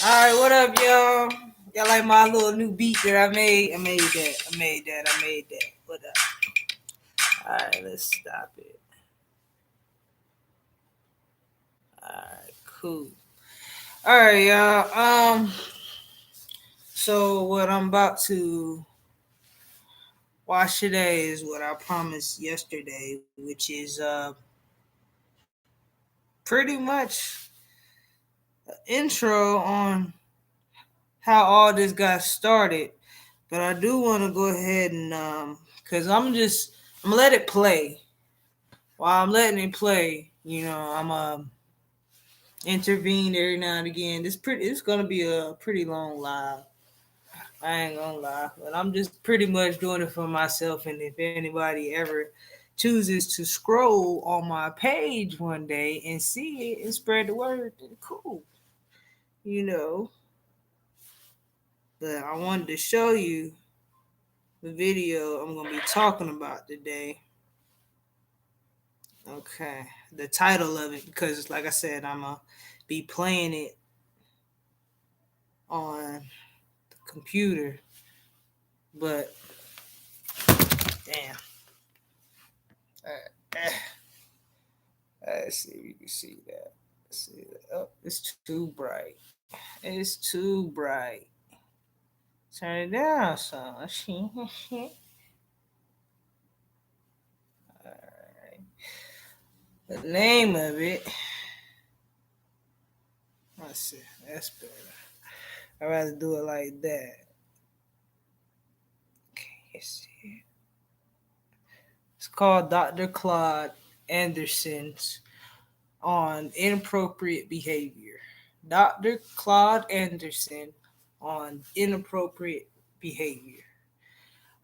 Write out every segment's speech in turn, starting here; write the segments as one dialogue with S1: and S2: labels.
S1: All right, what up, y'all? Y'all like my little new beat that I made? I made that. What up? All right, let's stop it. All right, cool. All right, y'all. So what I'm about to watch today is what I promised yesterday, which is pretty much an intro on how all this got started. But I do want to go ahead and cause I'm gonna let it play. While I'm letting it play, I'm intervene every now and again. It's gonna be a pretty long live. I ain't gonna lie, but I'm just pretty much doing it for myself. And if anybody ever chooses to scroll on my page one day and see it and spread the word, then cool, you know. But I wanted to show you the video I'm gonna be talking about today. Okay, the title of it, because like I said, I'm gonna be playing it on the computer, but damn. Let's see if you can see that. Let's see that. Oh, it's too bright. It's too bright. Turn it down, son. Alright. The name of it. Let's see. That's better. I'd rather do it like that. Okay, you see it. It's called Dr. Claude Anderson's on inappropriate behavior. Dr. Claude Anderson on inappropriate behavior.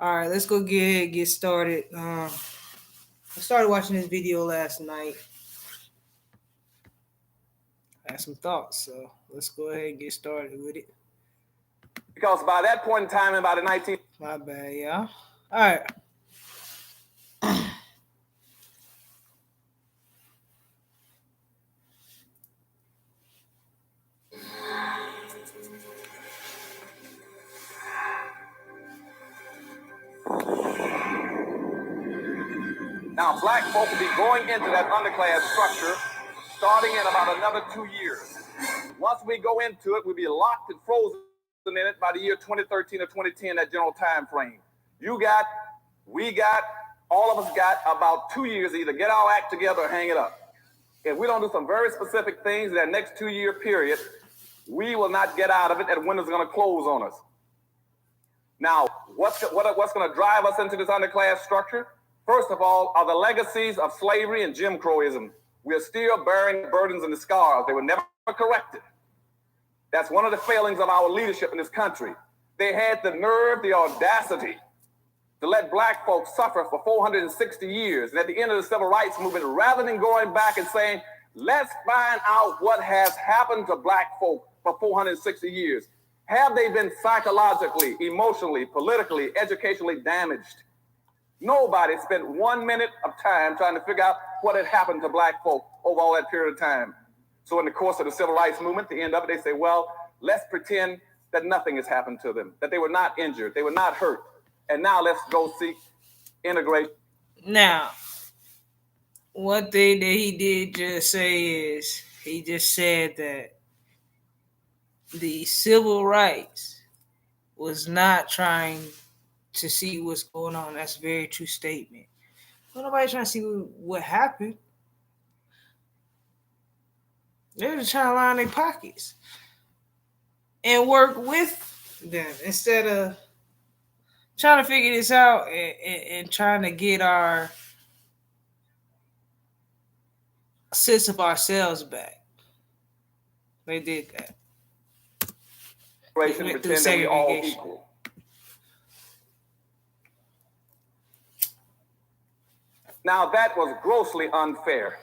S1: All right, let's go get started. I started watching this video last night. I had some thoughts, so let's go ahead and get started with it.
S2: Because by that point in time, about the 19...
S1: My bad, y'all. All right.
S2: Now, black folk will be going into that underclass structure starting in about another 2 years. Once we go into it, we'll be locked and frozen in it by the year 2013 or 2010, that general time frame. We got, all of us got about 2 years to either get our act together or hang it up. If we don't do some very specific things in that next 2 year period, we will not get out of it, and the window's going to close on us. Now, what's going to drive us into this underclass structure? First of all, are the legacies of slavery and Jim Crowism. We are still bearing the burdens and the scars. They were never corrected. That's one of the failings of our leadership in this country. They had the nerve, the audacity to let black folks suffer for 460 years. And at the end of the civil rights movement, rather than going back and saying, let's find out what has happened to black folk for 460 years. Have they been psychologically, emotionally, politically, educationally damaged? Nobody spent 1 minute of time trying to figure out what had happened to black folk over all that period of time. So in the course of the civil rights movement, at the end of it, they say, well, let's pretend that nothing has happened to them, that they were not injured, they were not hurt. And now let's go seek integration.
S1: Now, one thing that he did just say is, he just said that the civil rights was not trying to see what's going on. That's a very true statement. But nobody's trying to see what happened. They're just trying to line their pockets and work with them instead of trying to figure this out and trying to get our sense of ourselves back. They did that.
S2: They pretend that we all equal. Now, that was grossly unfair,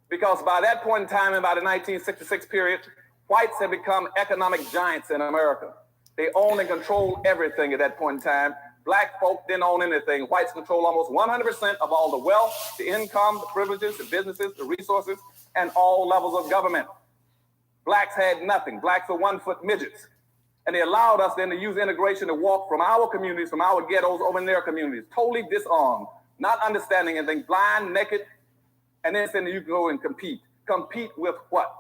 S2: because by that point in time, in about the 1966 period, whites had become economic giants in America. They owned and controlled everything at that point in time. Black folk didn't own anything. Whites control almost 100% of all the wealth, the income, the privileges, the businesses, the resources, and all levels of government. Blacks had nothing. Blacks were 1-foot midgets. And they allowed us then to use integration to walk from our communities, from our ghettos over in their communities, totally disarmed, not understanding anything, blind, naked, and then saying you go and compete. Compete with what?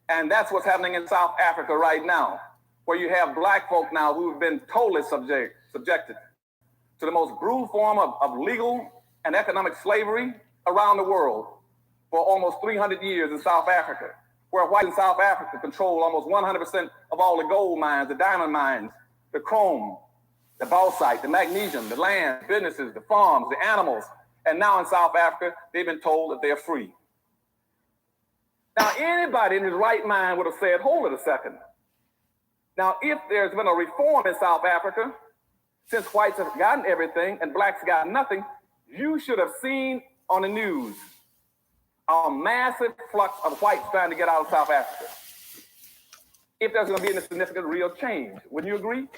S2: And that's what's happening in South Africa right now, where you have black folk now who have been totally subjected to the most brutal form of legal and economic slavery around the world for almost 300 years in South Africa, where whites in South Africa control almost 100% of all the gold mines, the diamond mines, the chrome, the bauxite, the magnesium, the land, businesses, the farms, the animals. And now in South Africa, they've been told that they're free. Now, anybody in his right mind would have said, hold it a second. Now, if there's been a reform in South Africa, since whites have gotten everything and blacks got nothing, you should have seen on the news a massive flux of whites trying to get out of South Africa. If there's going to be any significant real change, wouldn't you agree?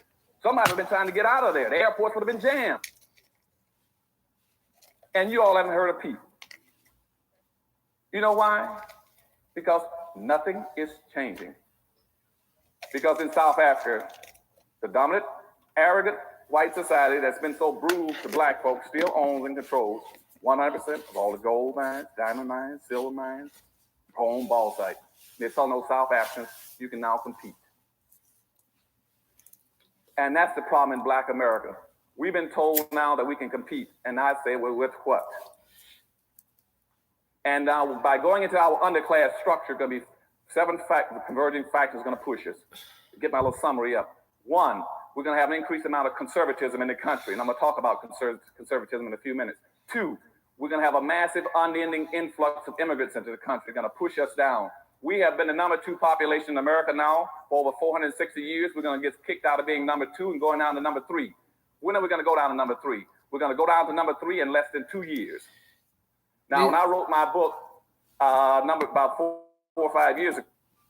S2: Somebody would have been trying to get out of there. The airports would have been jammed. And you all haven't heard a peep. You know why? Because nothing is changing. Because in South Africa, the dominant, arrogant white society that's been so brutal to black folks still owns and controls 100% of all the gold mines, diamond mines, silver mines, chrome, bauxite. They saw no South Africans, you can now compete. And that's the problem in black America. We've been told now that we can compete, and I say, well, with what? And now by going into our underclass structure, going to be 7 converging factors going to push us. Get my little summary up. 1, we're going to have an increased amount of conservatism in the country, and I'm going to talk about conservatism in a few minutes. 2, we're going to have a massive unending influx of immigrants into the country, going to push us down. We have been the number 2 population in America now for over 460 years. We're going to get kicked out of being number 2 and going down to number 3. When are we going to go down to number 3? We're going to go down to number 3 in less than 2 years. Now, when I wrote my book, about 4 or 5 years ago.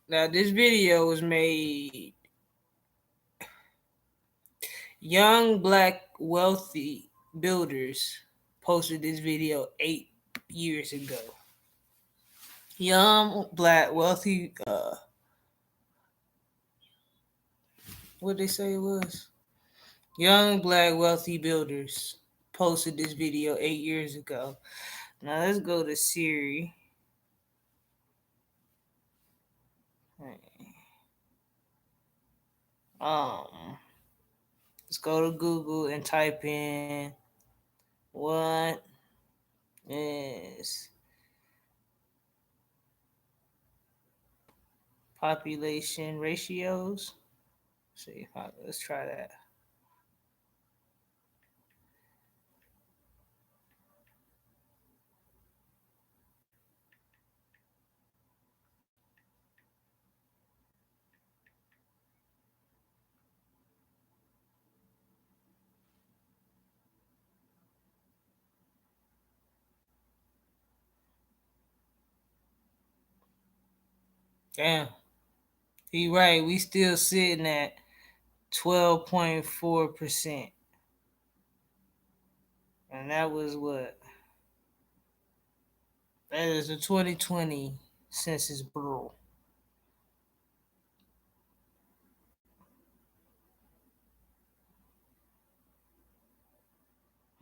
S1: Now, this video was made. Young Black Wealthy Builders posted this video 8 years ago. Young Black Wealthy, what they say it was? Young Black Wealthy Builders posted this video 8 years ago. Now let's go to Siri. Let's go to Google and type in what is population ratios. Let's try that. Damn. He right. We still sitting at 12.4%. And that was what? That is the 2020 Census Bureau.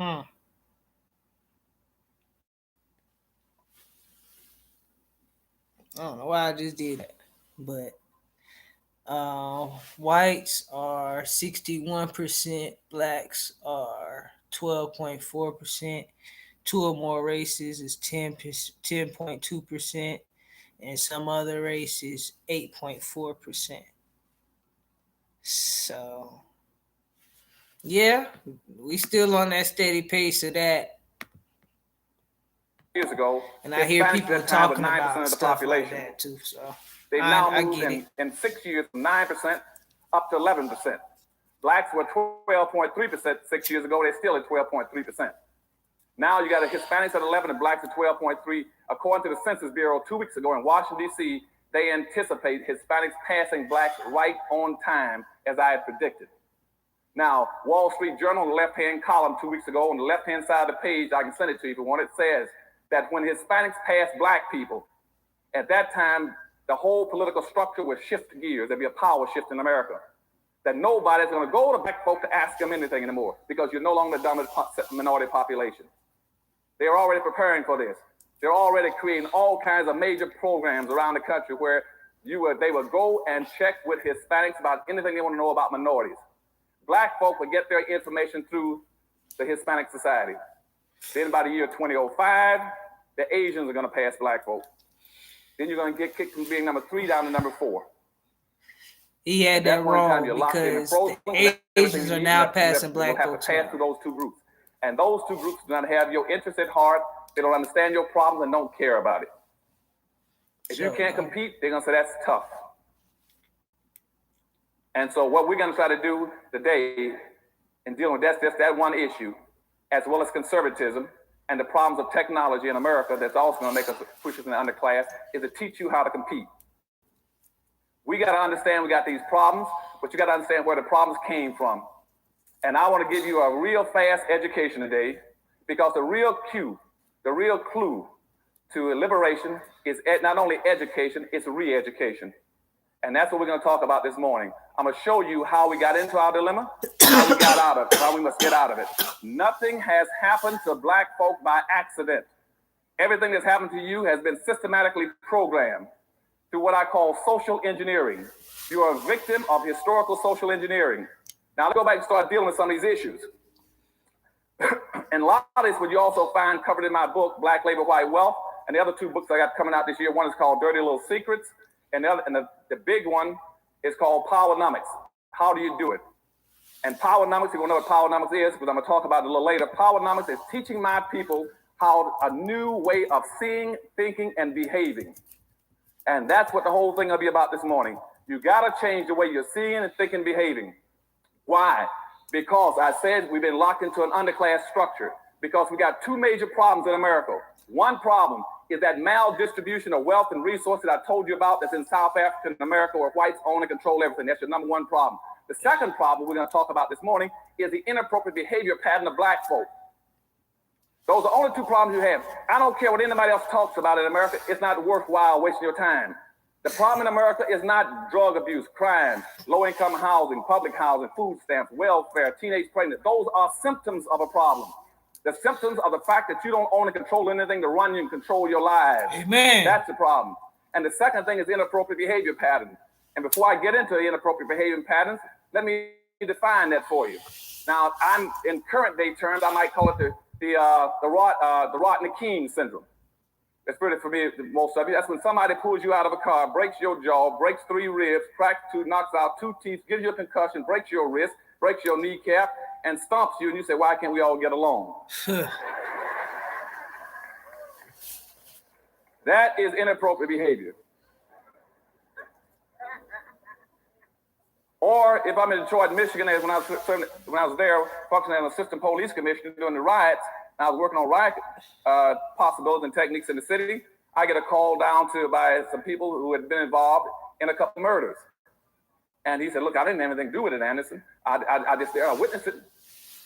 S1: I don't know why I just did that, but whites are 61%, blacks are 12.4%, 2 or more races is 10.2%, and some other races 8.4%. So, yeah, we still on that steady pace of that.
S2: Years ago,
S1: and I hear people talking about stuff like that too. So
S2: they've now moved in 6 years from 9% up to 11%. Blacks were 12.3% 6 years ago. They're still at 12.3%. Now you got the Hispanics at 11 and blacks at 12.3. According to the Census Bureau 2 weeks ago in Washington, D.C., they anticipate Hispanics passing blacks right on time, as I had predicted. Now, Wall Street Journal, the left-hand column 2 weeks ago, on the left-hand side of the page, I can send it to you if you want, it says that when Hispanics pass black people, at that time, the whole political structure will shift gears. There'll be a power shift in America. That nobody's going to go to black folk to ask them anything anymore because you're no longer the dominant minority population. They're already preparing for this. They're already creating all kinds of major programs around the country where they will go and check with Hispanics about anything they want to know about minorities. Black folk will get their information through the Hispanic Society. Then by the year 2005, the Asians are going to pass black folk. Then you're going to get kicked from being number 3 down to number 4.
S1: He had that wrong because the Asians are now passing black folks.
S2: Have to pass through those two groups. And those two groups do not have your interest at heart. They don't understand your problems and don't care about it. If you can't compete, they're going to say that's tough. And so what we're going to try to do today in dealing with that one issue, as well as conservatism and the problems of technology in America that's also going to make us push us in the underclass, is to teach you how to compete. We got to understand we got these problems, but you got to understand where the problems came from. And I want to give you a real fast education today, because the real clue to liberation is not only education, it's re-education. And that's what we're going to talk about this morning. I'm going to show you how we got into our dilemma, how we got out of it, how we must get out of it. Nothing has happened to black folk by accident. Everything that's happened to you has been systematically programmed through what I call social engineering. You are a victim of historical social engineering. Now let's go back and start dealing with some of these issues. And a lot of this would you also find covered in my book, Black Labor, White Wealth, and the other 2 books I got coming out this year. One is called Dirty Little Secrets, and the big one is called Powernomics. How do you do it? And Powernomics, you won't know what Powernomics is, but I'm going to talk about it a little later. Powernomics is teaching my people how a new way of seeing, thinking, and behaving. And that's what the whole thing will be about this morning. You got to change the way you're seeing and thinking, behaving. Why? Because I said we've been locked into an underclass structure, because we got 2 major problems in America. One problem is that maldistribution of wealth and resources I told you about that's in South African America, where whites own and control everything. That's your number 1 problem. The second problem we're going to talk about this morning is the inappropriate behavior pattern of black folk. Those are the only 2 problems you have. I don't care what anybody else talks about in America. It's not worthwhile wasting your time. The problem in America is not drug abuse, crime, low-income housing, public housing, food stamps, welfare, teenage pregnancy. Those are symptoms of a problem. The symptoms of the fact that you don't own and control anything to run you and control your lives.
S1: Amen.
S2: That's the problem. And the second thing is inappropriate behavior patterns. And before I get into the inappropriate behavior patterns, let me define that for you. Now, I'm in current day terms, I might call it the Rodney-King syndrome. It's pretty familiar to most of you. That's when somebody pulls you out of a car, breaks your jaw, breaks 3 ribs, cracks 2, knocks out 2 teeth, gives you a concussion, breaks your wrist, breaks your kneecap, and stomps you, and you say, why can't we all get along? That is inappropriate behavior. Or if I'm in Detroit, Michigan, as when I was there functioning as an assistant police commissioner during the riots, and I was working on riot possibilities and techniques in the city, I get a call down by some people who had been involved in a couple of murders. And he said, look, I didn't have anything to do with it, Anderson. I just there, I witnessed it.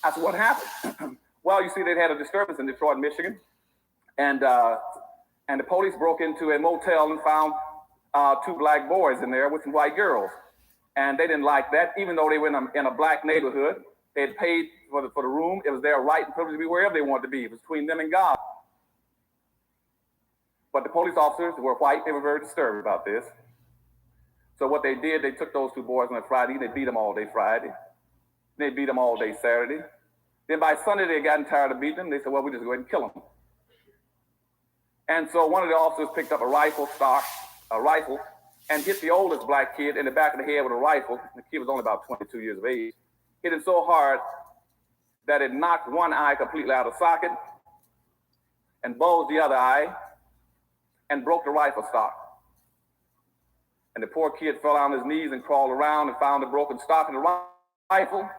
S2: I said, what happened? Well, you see, they'd had a disturbance in Detroit, Michigan. And the police broke into a motel and found 2 black boys in there with some white girls. And they didn't like that, even though they were in a black neighborhood. They had paid for the room. It was their right and privilege to be wherever they wanted to be. It was between them and God. But the police officers were white. They were very disturbed about this. So what they did, they took those 2 boys on a Friday. They beat them all day Friday. They beat them all day Saturday. Then by Sunday, they had gotten tired of beating them. They said, well, we just go ahead and kill them. And so one of the officers picked up a rifle, and hit the oldest black kid in the back of the head with a rifle. The kid was only about 22 years of age. Hit him so hard that it knocked one eye completely out of socket and bulged the other eye and broke the rifle stock. And the poor kid fell on his knees and crawled around and found the broken stock in the rifle,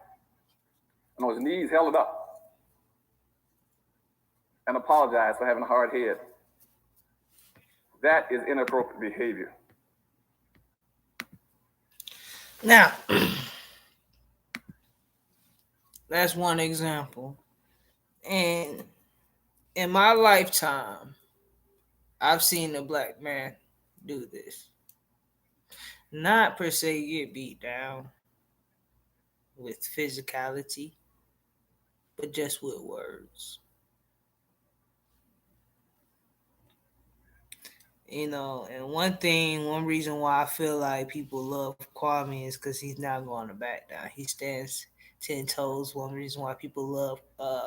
S2: and on his knees held it up and apologized for having a hard head. That is inappropriate behavior.
S1: Now, that's one example. And in my lifetime, I've seen a black man do this. not per se get beat down with physicality, but just with words. And one reason why I feel like people love Kwame is because he's not going to back down. He stands 10 toes. One reason why people love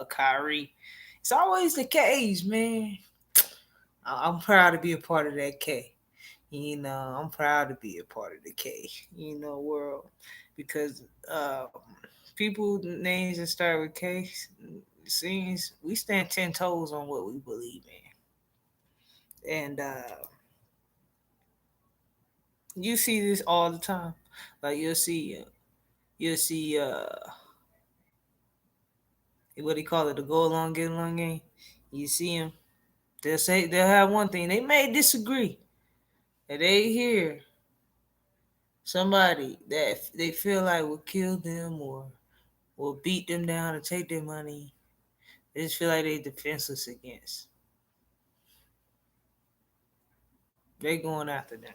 S1: Kyrie, it's always the K's, man. I'm proud to be a part of that K. I'm proud to be a part of the K. World, because people names that start with K, seems we stand 10 toes on what we believe in, and you see this all the time. Like you'll see what do you call it, the go along get along game. You see them, they'll have one thing. They may disagree, and they hear somebody that they feel like will kill them or will beat them down and take their money. They just feel like they defenseless against. They going after them.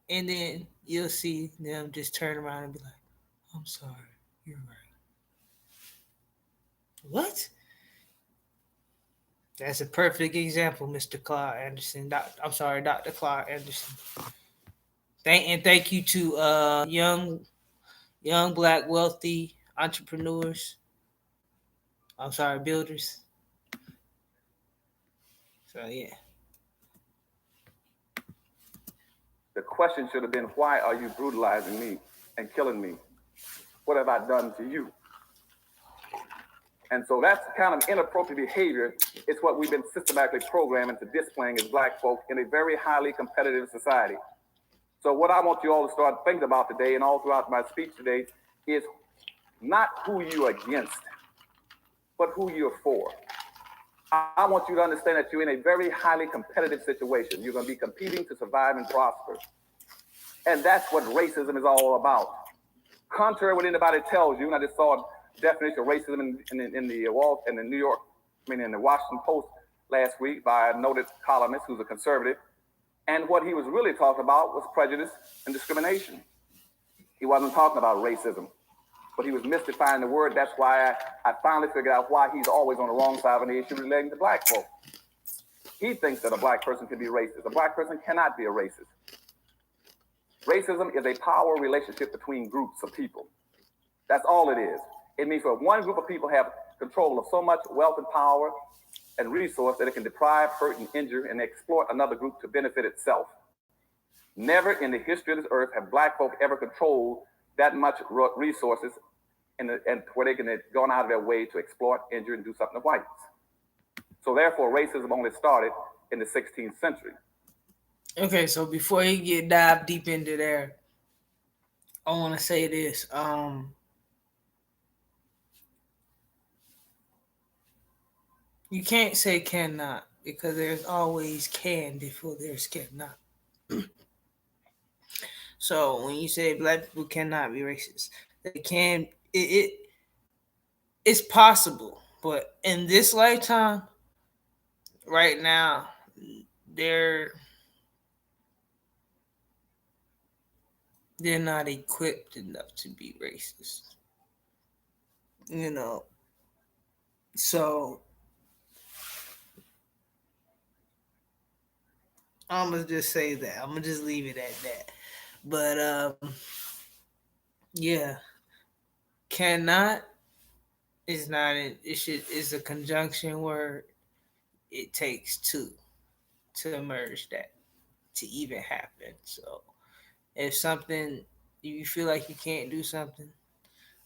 S1: And then you'll see them just turn around and be like, I'm sorry, you're right. What? That's a perfect example, Mr. Clark Anderson. I'm sorry, Dr. Clark Anderson. Thank you to young black wealthy entrepreneurs. I'm sorry, builders. So yeah.
S2: The question should have been, why are you brutalizing me and killing me? What have I done to you? And so that's kind of inappropriate behavior. It's what we've been systematically programming to displaying as black folk in a very highly competitive society. So what I want you all to start thinking about today and all throughout my speech today is not who you're against, but who you're for. I want you to understand that you're in a very highly competitive situation. You're going to be competing to survive and prosper. And that's what racism is all about. Contrary to what anybody tells you, and I just saw a definition of racism in the Washington Post last week by a noted columnist who's a conservative. And what he was really talking about was prejudice and discrimination. He wasn't talking about racism, but he was mystifying the word. That's why I finally figured out why he's always on the wrong side of the issue relating to black folk. He thinks that a black person can be racist. A black person cannot be a racist. Racism is a power relationship between groups of people. That's all it is. It means for one group of people have control of so much wealth and power and resource that it can deprive, hurt, and injure and exploit another group to benefit itself. Never in the history of this earth have black folk ever controlled that much resources and where they can have gone out of their way to exploit, injure, and do something to whites. So therefore, racism only started in the 16th century.
S1: Okay, so before you get dive deep into there, I want to say this. You can't say cannot because there's always can before there's cannot. So when you say black people cannot be racist, they can. It's possible, but in this lifetime, right now, they're not equipped enough to be racist. So I'm gonna just say that. I'm gonna just leave it at that. But yeah, cannot is not is a conjunction word. It takes two to merge that to even happen. So if something you feel like you can't do something,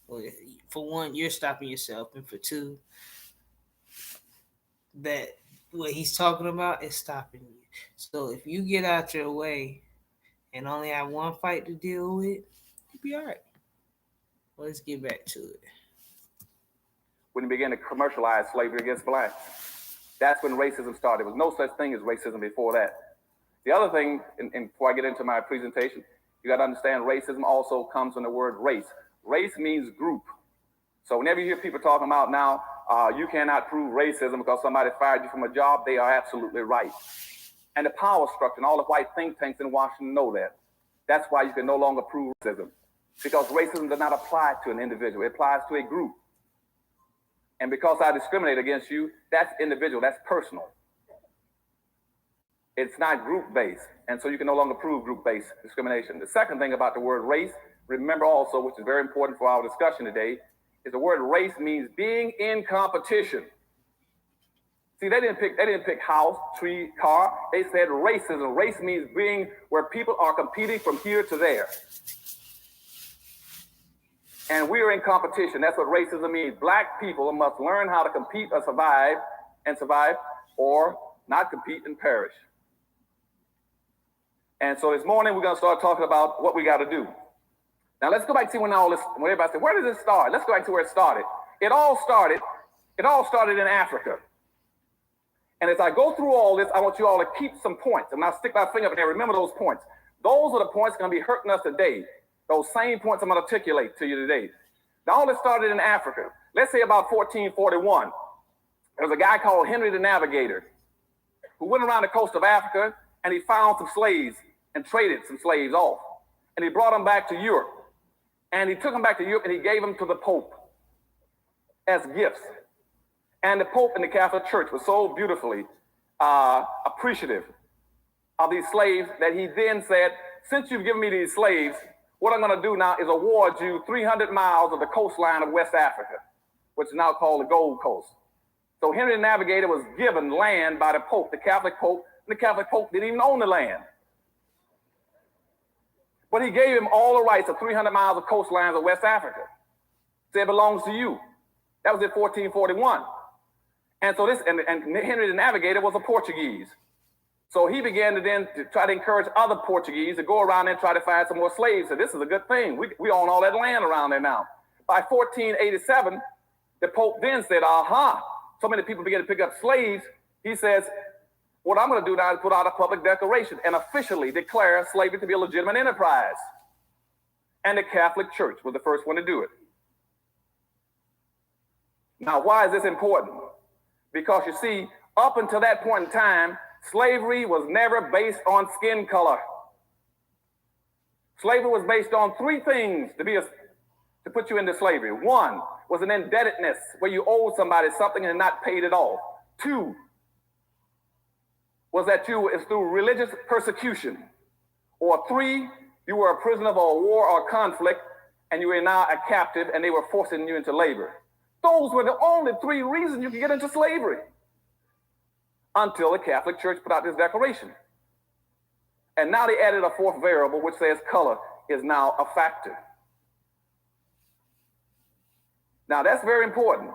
S1: well, for one, you're stopping yourself, and for two, that what he's talking about is stopping you. So if you get out your way and only have one fight to deal with, you'll be all right. Let's get back to it.
S2: When he began to commercialize slavery against blacks, that's when racism started. There was no such thing as racism before that. The other thing, and before I get into my presentation, you got to understand racism also comes from the word race. Race means group. So whenever you hear people talking about now, you cannot prove racism because somebody fired you from a job, they are absolutely right. and the power structure, and all the white think tanks in Washington know that. That's why you can no longer prove racism, because racism does not apply to an individual. It applies to a group. And because I discriminate against you, that's individual, that's personal. It's not group-based, and so you can no longer prove group-based discrimination. The second thing about the word race, remember also, which is very important for our discussion today, is the word race means being in competition. See, they didn't pick house, tree, car. They said racism. Race means being where people are competing from here to there. And we are in competition. That's what racism means. Black people must learn how to compete or survive, or not compete and perish. And so this morning, we're going to start talking about what we got to do. Now, let's go back to see when everybody said, where did this start? Let's go back to where it started. It all started in Africa. And as I go through all this, I want you all to keep some points. And I'll stick my finger up in there. Remember those points. Those are the points going to be hurting us today. Those same points I'm going to articulate to you today. Now, all this started in Africa. Let's say about 1441. There was a guy called Henry the Navigator who went around the coast of Africa, and he found some slaves and traded some slaves off. And he brought them back to Europe. And he took them back to Europe, and he gave them to the Pope as gifts. And the Pope in the Catholic Church was so beautifully appreciative of these slaves that he then said, since you've given me these slaves, what I'm going to do now is award you 300 miles of the coastline of West Africa, which is now called the Gold Coast. So Henry the Navigator was given land by the Pope, the Catholic Pope, and the Catholic Pope didn't even own the land. But he gave him all the rights of 300 miles of coastlines of West Africa. Said it belongs to you. That was in 1441. And so and Henry the Navigator was a Portuguese. So he began to try to encourage other Portuguese to go around and try to find some more slaves. So this is a good thing. We own all that land around there now. By 1487, the Pope then said, so many people began to pick up slaves. He says, what I'm going to do now is put out a public declaration and officially declare slavery to be a legitimate enterprise. And the Catholic Church was the first one to do it. Now, why is this important? Because you see, up until that point in time, slavery was never based on skin color. Slavery was based on three things to put you into slavery. One was an indebtedness, where you owed somebody something and not paid it off. Two was that you were through religious persecution. Or three, you were a prisoner of a war or conflict, and you were now a captive, and they were forcing you into labor. Those were the only three reasons you could get into slavery, until the Catholic Church put out this declaration. And now they added a fourth variable, which says color is now a factor. Now that's very important,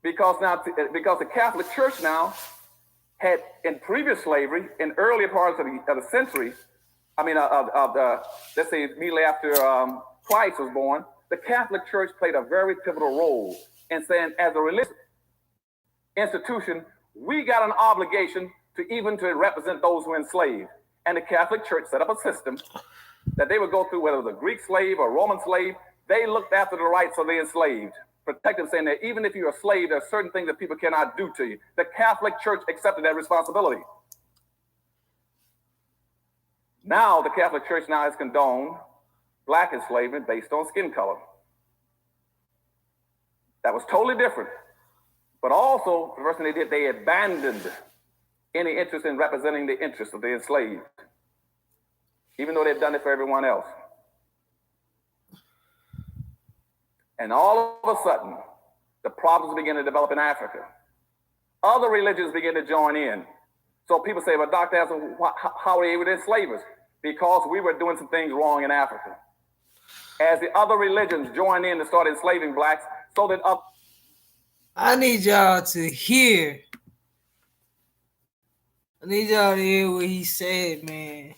S2: because the Catholic Church now had, in previous slavery, in earlier parts of the century, let's say immediately after Christ was born, the Catholic Church played a very pivotal role in saying, as a religious institution, we got an obligation to represent those who are enslaved. And the Catholic Church set up a system that they would go through, whether it was a Greek slave or Roman slave. They looked after the rights of the enslaved, protected them, saying that even if you're a slave, there are certain things that people cannot do to you. The Catholic Church accepted that responsibility. Now, the Catholic Church now has condoned black enslavement based on skin color. That was totally different. But also, the first thing they did, they abandoned any interest in representing the interests of the enslaved, even though they'd done it for everyone else. And all of a sudden, the problems began to develop in Africa. Other religions began to join in. So people say, well, Dr. Hanson, how are they able to enslave us? Because we were doing some things wrong in Africa. As the other religions joined in to start enslaving blacks, so that
S1: I need y'all to hear. I need y'all to hear what he said, man.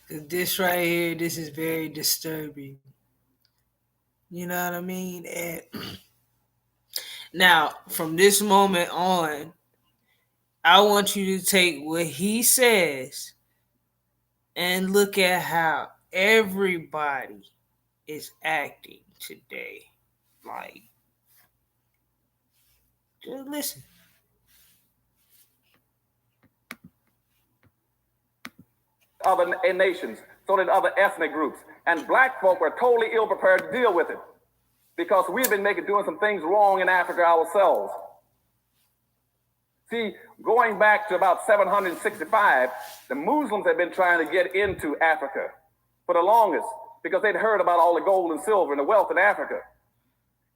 S1: Because this right here, this is very disturbing. You know what I mean? And now, from this moment on, I want you to take what he says and look at how everybody is acting today. Like, just listen.
S2: other nations, so did other ethnic groups. And black folk were totally ill prepared to deal with it because we've been doing some things wrong in Africa ourselves. See, going back to about 765, the Muslims had been trying to get into Africa for the longest because they'd heard about all the gold and silver and the wealth in Africa.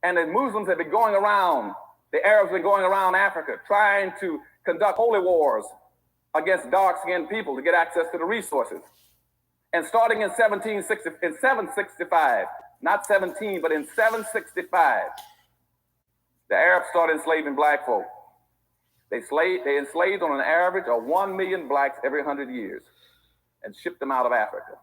S2: And the Muslims had been going around, the Arabs had been going around Africa trying to conduct holy wars against dark-skinned people to get access to the resources. And starting in 765, not 17, but in 765, the Arabs started enslaving black folk. They enslaved on an average of 1 million blacks every 100 years and shipped them out of Africa.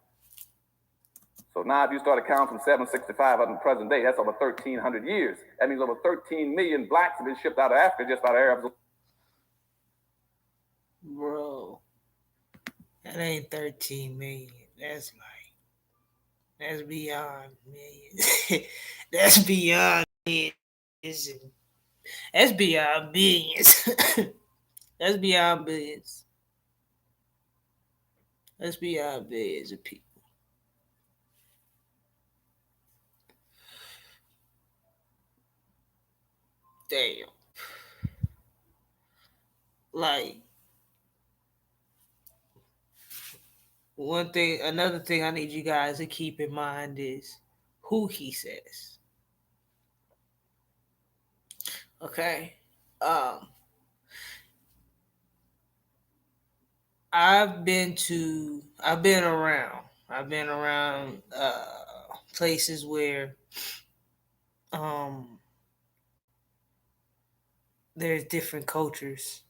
S2: So now if you start to count from 765 up to the present day, that's over 1,300 years. That means over 13 million blacks have been shipped out of Africa just by the Arabs.
S1: Bro, that ain't 13 million. That's beyond millions. That's beyond millions. That's beyond billions. That's beyond billions. That's beyond billions of people. Damn. Like, another thing I need you guys to keep in mind is who he says. Okay. I've been around places where there's different cultures,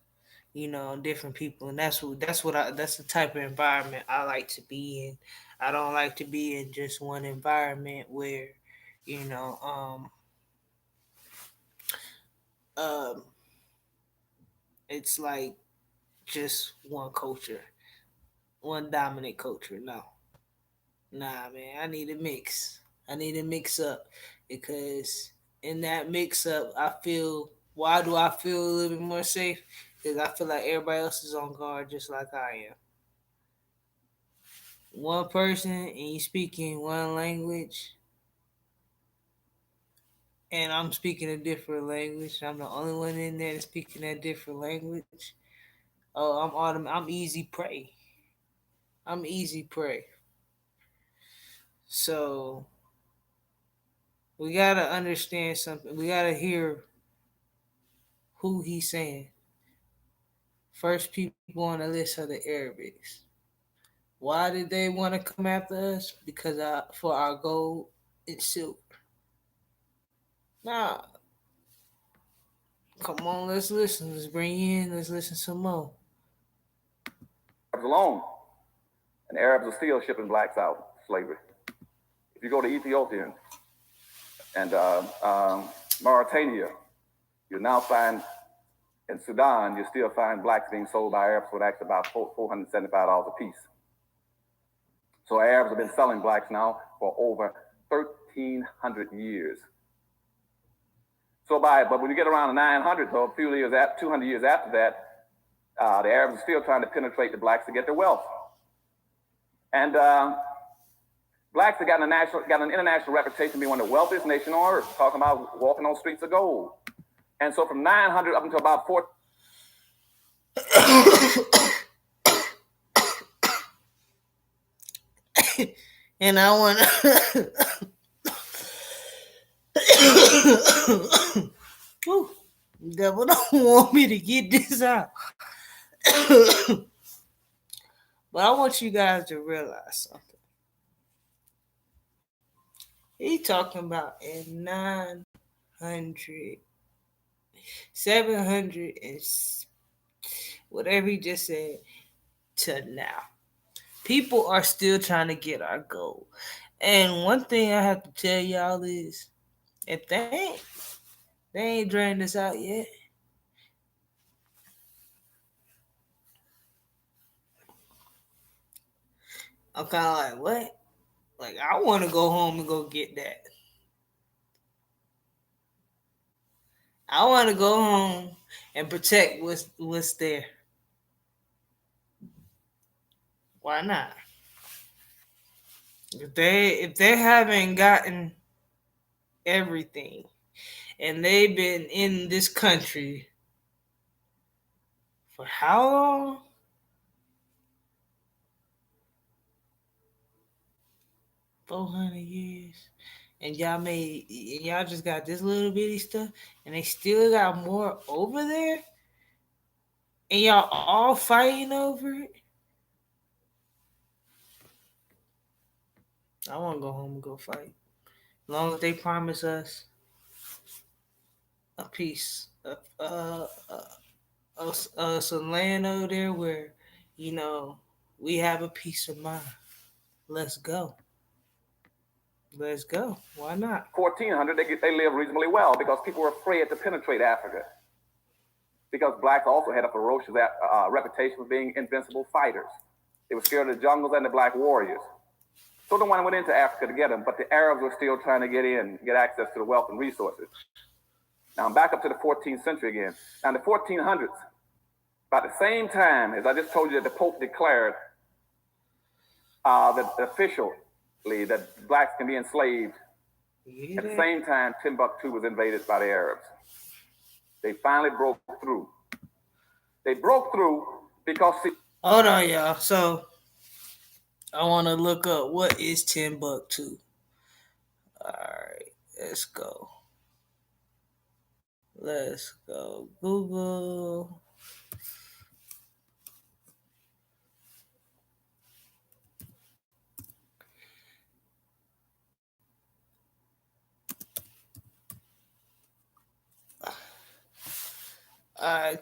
S1: different people, and that's the type of environment I like to be in. I don't like to be in just one environment where, it's like just one culture, one dominant culture. No. Nah, man, I need a mix. I need a mix up because in that mix up, why do I feel a little bit more safe? Because I feel like everybody else is on guard just like I am. One person and you speaking one language, and I'm speaking a different language. I'm the only one in there that's speaking that different language. Oh, I'm easy prey. I'm easy prey. So we gotta understand something. We gotta hear who he's saying. First people on the list are the Arabics. Why did they want to come after us? Because for our gold and silver. Nah, come on, let's listen. Let's listen some more.
S2: Arabs alone, and Arabs are still shipping blacks out slavery. If you go to Ethiopia and Mauritania, you now find in Sudan, you still find blacks being sold by Arabs for actually about $475 a piece. So Arabs have been selling blacks now for over 1,300 years. But when you get around the 900s, or 200 years after that, the Arabs are still trying to penetrate the blacks to get their wealth. And blacks have gotten an international reputation to be one of the wealthiest nations on earth, talking about walking on streets of gold. And so from 900 up until about 4.
S1: And I want to. Devil don't want me to get this out. But I want you guys to realize something. He talking about in 900, 700, and whatever he just said to now. People are still trying to get our gold. And one thing I have to tell y'all is, if they ain't drained this out yet, I'm kind of like, what? Like, I want to go home and go get that. I want to go home and protect what's there. Why not? If they haven't gotten everything and they've been in this country for how long? 400 years. And y'all just got this little bitty stuff and they still got more over there and y'all all fighting over it. I want to go home and go fight. As long as they promise us a piece of some land over there where, you know, we have a peace of mind. Let's go. Let's go. Why not?
S2: 1400, they lived reasonably well because people were afraid to penetrate Africa. Because blacks also had a ferocious reputation for being invincible fighters. They were scared of the jungles and the black warriors. So no one went into Africa to get them, but the Arabs were still trying to get in, get access to the wealth and resources. Now I'm back up to the 14th century again. Now in the 1400s, about the same time as I just told you that the Pope declared that officially that blacks can be enslaved, at the same time Timbuktu was invaded by the Arabs. They finally broke through. They broke through because...
S1: Hold on, y'all. So I want to look up what is Timbuktu. All right, let's go. Let's go. Google.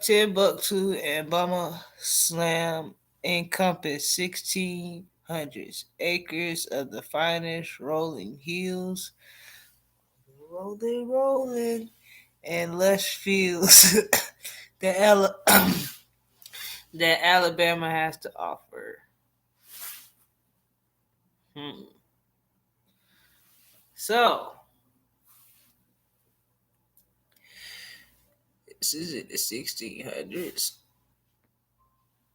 S1: Timbuktu and Bama Slam encompass 1,600 acres of the finest rolling hills, rolling, and lush fields that, that Alabama has to offer. So, this is in the 1600s.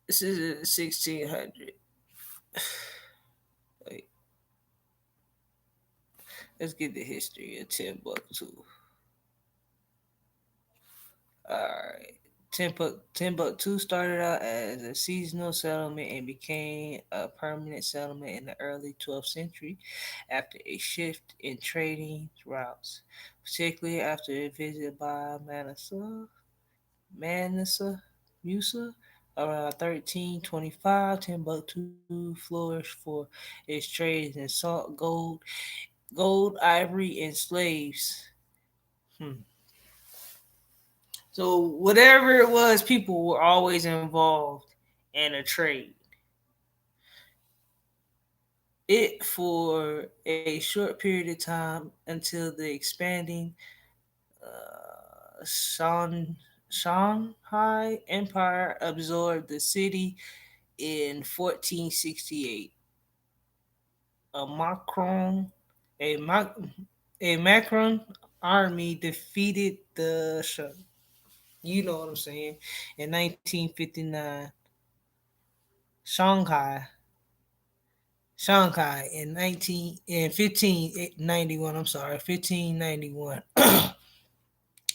S1: This is in the 1600s. Wait. Let's get the history of Timbuktu. Alright. Timbuktu started out as a seasonal settlement and became a permanent settlement in the early 12th century after a shift in trading routes, particularly after a visit by Mansa Musa around 1325. Timbuktu flourished for its trades in salt, gold, ivory, and slaves. So whatever it was, people were always involved in a trade. It for a short period of time until the expanding Shanghai Empire absorbed the city in 1468. A Macron, a, Mac, a Macron army defeated the you know what I'm saying, in 1959. Shanghai in 1591. I'm sorry, 1591,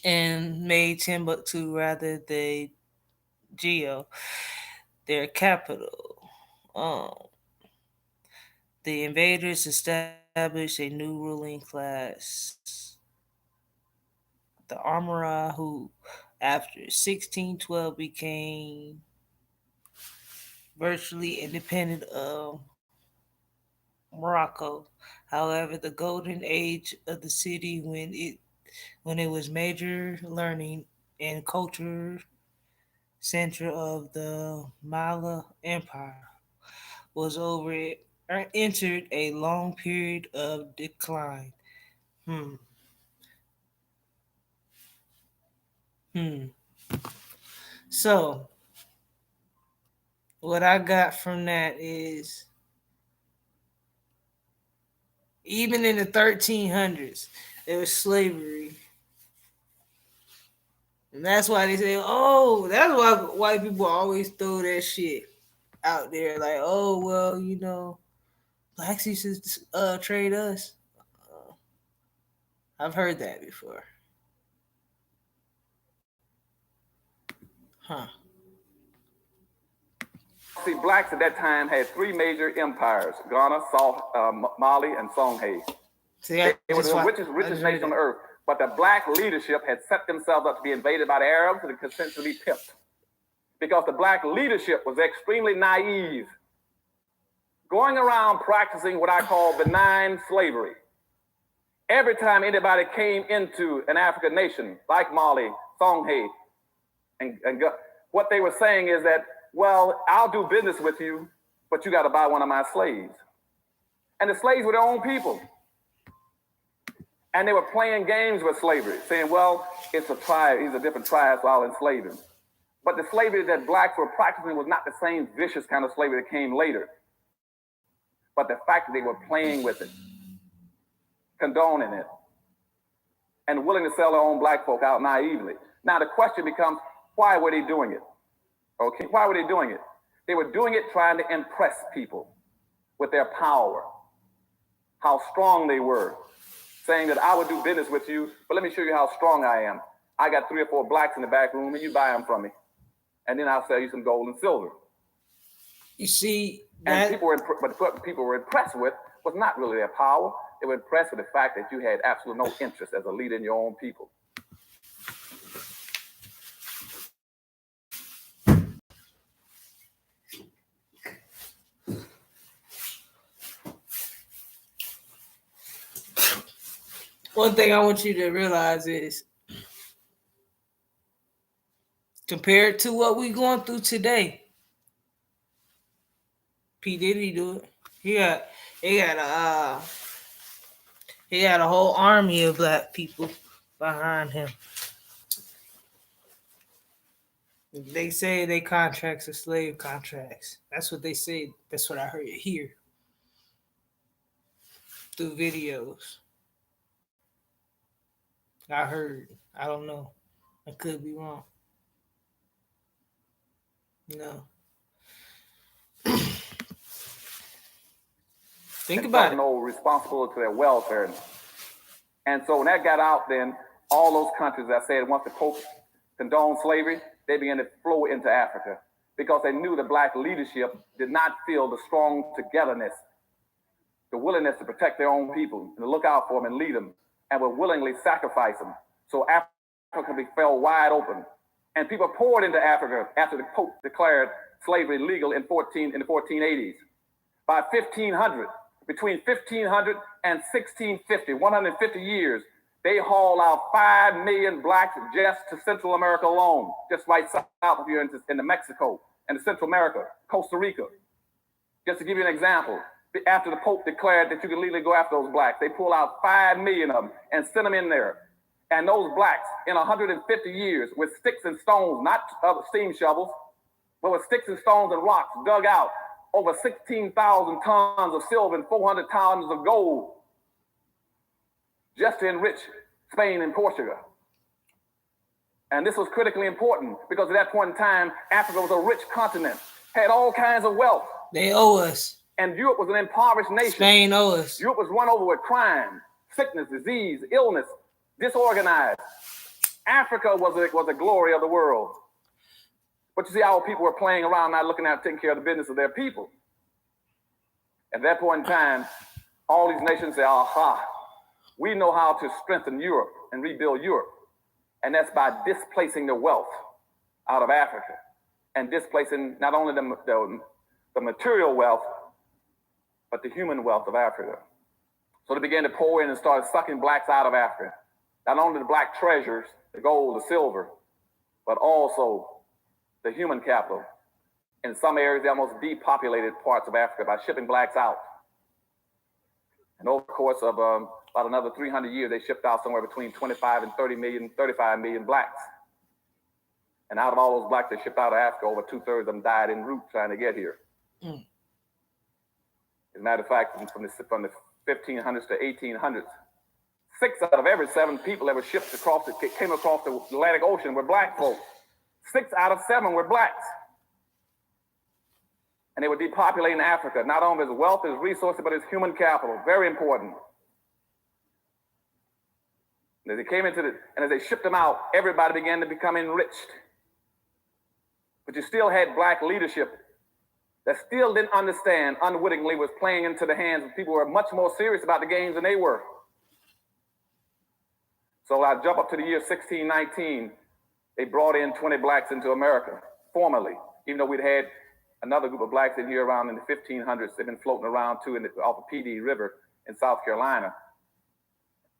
S1: and made Timbuktu rather the Geo their capital. Um, the invaders established a new ruling class, the Amara, who after 1612 became virtually independent of Morocco. However, the golden age of the city when it was major learning and culture center of the Mala Empire was over. It entered a long period of decline. Hmm. Hmm. So what I got from that is even in the 1300s, there was slavery. And that's why they say, oh, that's why white people always throw that shit out there. Like, oh, well, Blacks used to trade us. I've heard that before. Huh.
S2: See, blacks at that time had three major empires: Ghana, Mali, and Songhai.
S1: See,
S2: they were the richest nation on earth. But the black leadership had set themselves up to be invaded by the Arabs and consent to be pimped. Because the black leadership was extremely naive, going around practicing what I call benign slavery. Every time anybody came into an African nation, like Mali, Songhai, and what they were saying is that, well, I'll do business with you, but you got to buy one of my slaves. And the slaves were their own people. And they were playing games with slavery, saying, well, it's a tribe, he's a different tribe, so I'll enslave him. But the slavery that blacks were practicing was not the same vicious kind of slavery that came later. But the fact that they were playing with it, condoning it, and willing to sell their own black folk out naively. Now the question becomes, why were they doing it? Okay, why were they doing it? They were doing it trying to impress people with their power, how strong they were, saying that I would do business with you, but let me show you how strong I am. I got 3 or 4 blacks in the back room, and you buy them from me, and then I'll sell you some gold and silver.
S1: You see,
S2: and what people were impressed with was not really their power. They were impressed with the fact that you had absolutely no interest as a leader in your own people.
S1: One thing I want you to realize is, compared to what we're going through today, P. Diddy do it. He had a whole army of black people behind him. They say they contracts are slave contracts. That's what they say. That's what I heard here through videos. I heard. I don't know. I could be wrong. No. Think about it.
S2: No responsibility to their welfare. And so when that got out, then all those countries, as I said, once the Pope condoned slavery, they began to flow into Africa because they knew the black leadership did not feel the strong togetherness, the willingness to protect their own people and to look out for them and lead them, and would willingly sacrifice them. So Africa fell wide open. And people poured into Africa after the Pope declared slavery legal in the 1480s. By 1500, between 1500 and 1650, 150 years, they hauled out 5 million blacks just to Central America alone, just right south of here into Mexico and Central America, Costa Rica. Just to give you an example, after the Pope declared that you could legally go after those blacks, they pull out 5 million of them and send them in there. And those blacks, in 150 years, with sticks and stones, not steam shovels, but with sticks and stones and rocks, dug out over 16,000 tons of silver and 400 tons of gold, just to enrich Spain and Portugal. And this was critically important because at that point in time, Africa was a rich continent, had all kinds of wealth.
S1: They owe us.
S2: And Europe was an impoverished nation.
S1: Spain owes us.
S2: Europe was run over with crime, sickness, disease, illness, disorganized. Africa was a glory of the world. But you see, our people were playing around, not looking at taking care of the business of their people. At that point in time, all these nations say, aha, we know how to strengthen Europe and rebuild Europe. And that's by displacing the wealth out of Africa and displacing not only the material wealth, but the human wealth of Africa. So they began to pour in and started sucking blacks out of Africa. Not only the black treasures, the gold, the silver, but also the human capital. In some areas, the almost depopulated parts of Africa by shipping blacks out. And over the course of about another 300 years, they shipped out somewhere between 25 and 35 million blacks. And out of all those blacks they shipped out of Africa, over 2/3 of them died en route trying to get here. Mm. As a matter of fact, from the 1500s to 1800s, 6 out of every 7 people that were shipped came across the Atlantic Ocean were black folk. 6 out of 7 were blacks. And they were depopulating Africa, not only as wealth, as resources, but as human capital. Very important. And as they came into and as they shipped them out, everybody began to become enriched. But you still had black leadership that still didn't understand, unwittingly was playing into the hands of people who were much more serious about the games than they were. So I jump up to the year 1619. They brought in 20 blacks into America, formally, even though we'd had another group of blacks in here around in the 1500s. They've been floating around too off the PD River in South Carolina.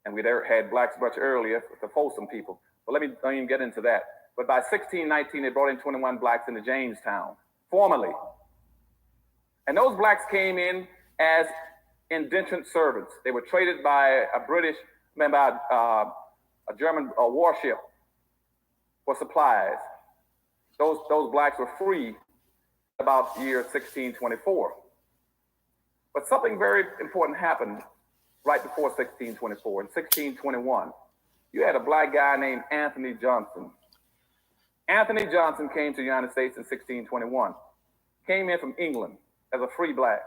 S2: And we'd had blacks much earlier, the Folsom people. But don't even get into that. But by 1619, they brought in 21 blacks into Jamestown, formally. And those blacks came in as indentured servants. They were traded by a German warship for supplies. Those blacks were free about the year 1624. But something very important happened right before 1624. In 1621, you had a black guy named Anthony Johnson. Anthony Johnson came to the United States in 1621, came in from England as a free black.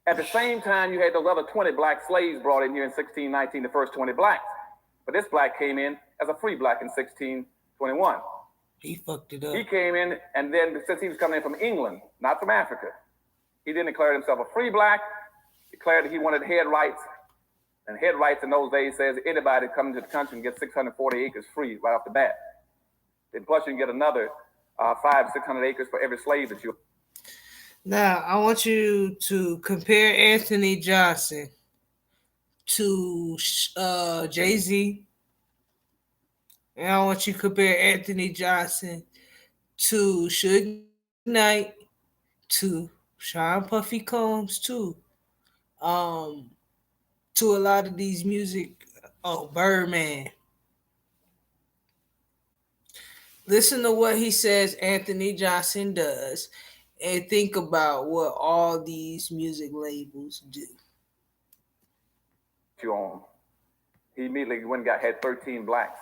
S2: At the same time, you had those other 20 black slaves brought in here in 1619, the first 20 blacks. But this black came in as a free black in 1621.
S1: He fucked it up.
S2: He came in, and then since he was coming in from England, not from Africa, he then declared himself a free black, declared that he wanted head rights. And head rights in those days says anybody coming to the country can get 640 acres free right off the bat. And plus you can get another 500-600 acres for every slave that you.
S1: Now, I want you to compare Anthony Johnson to Jay-Z. And I want you to compare Anthony Johnson to Suge Knight, to Sean Puffy Combs, too. To a lot of these music. Birdman. Listen to what he says Anthony Johnson does, and think about what all these music labels do.
S2: He immediately went and had 13 blacks.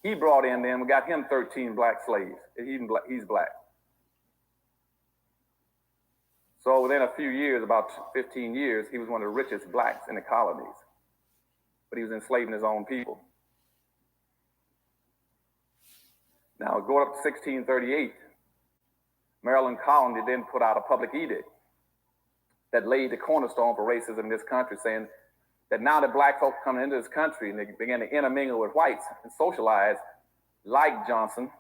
S2: He brought in them, we got him 13 black slaves. He's black. So within a few years, about 15 years, he was one of the richest blacks in the colonies. But he was enslaving his own people. Now, going up to 1638, Maryland Colony then put out a public edict that laid the cornerstone for racism in this country, saying that now that black folks coming into this country and they began to intermingle with whites and socialize like Johnson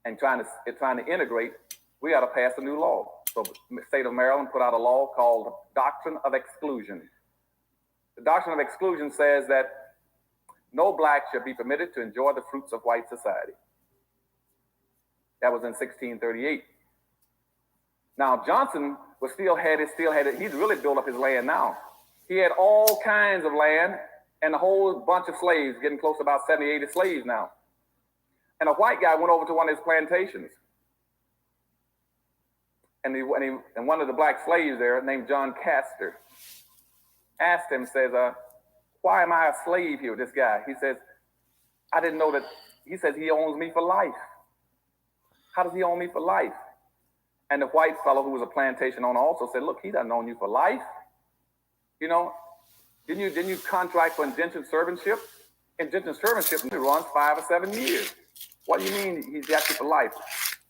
S2: and trying to integrate, we got to pass a new law. So the state of Maryland put out a law called the Doctrine of Exclusion. The Doctrine of Exclusion says that no black shall be permitted to enjoy the fruits of white society. That was in 1638. Now Johnson he's really built up his land now. He had all kinds of land and a whole bunch of slaves, getting close to about 70, 80 slaves now. And a white guy went over to one of his plantations. And one of the black slaves there, named John Castor, asked him, says, why am I a slave here with this guy? He says, I didn't know that. He says, he owns me for life. How does he own me for life? And the white fellow who was a plantation owner also said, look, he doesn't own you for life. You know, didn't you contract for indentured servantship? Indentured servantship runs 5 or 7 years. What do you mean he's got you for life?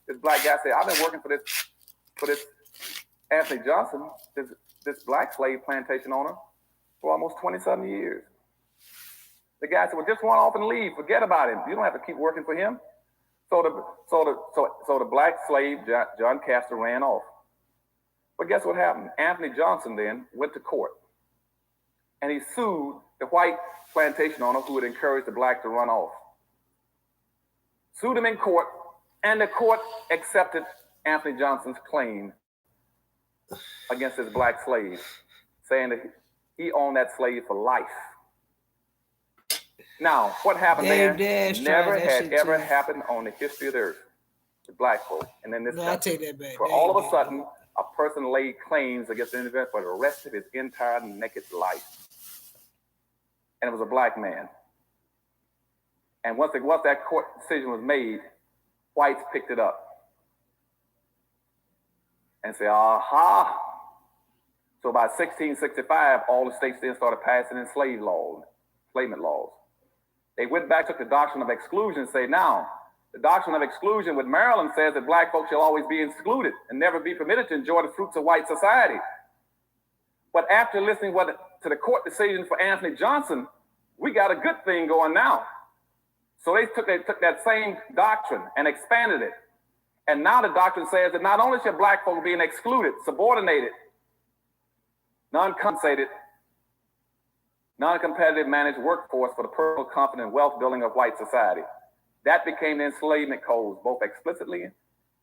S2: This black guy said, I've been working for this Anthony Johnson, this black slave plantation owner, for almost 27 years. The guy said, well, just run off and leave. Forget about him. You don't have to keep working for him. So the black slave, John Castor, ran off. But guess what happened? Anthony Johnson then went to court. And he sued the white plantation owner who had encouraged the black to run off. Sued him in court, and the court accepted Anthony Johnson's claim against his black slave, saying that he owned that slave for life. Now, what happened there never had ever happened on the history of the earth to black folk. And then this for all of a sudden, a person laid claims against an individual for the rest of his entire naked life. And it was a black man. And once that court decision was made, whites picked it up. and say, aha. So by 1665, all the states then started passing enslavement laws. They went back, took the doctrine of exclusion, say, now, the doctrine of exclusion with Maryland says that black folks shall always be excluded and never be permitted to enjoy the fruits of white society. But after listening to the court decision for Anthony Johnson, we got a good thing going now. So they took that same doctrine and expanded it. And now the doctrine says that not only should black folk be excluded, subordinated, non-compensated, non-competitive managed workforce for the personal confidence and wealth building of white society. That became the enslavement codes, both explicitly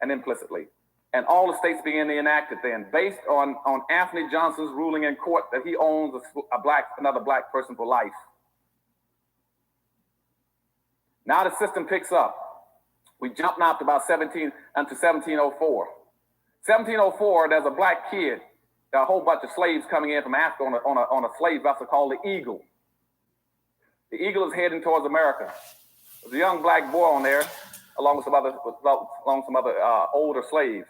S2: and implicitly. And all the states began to enact it then, based on Anthony Johnson's ruling in court that he owns another black person for life. Now the system picks up. We jump now to about 1704. 1704, there's a black kid. There are a whole bunch of slaves coming in from Africa on a slave vessel called the Eagle. The Eagle is heading towards America. There's a young black boy on there, along with some other older slaves.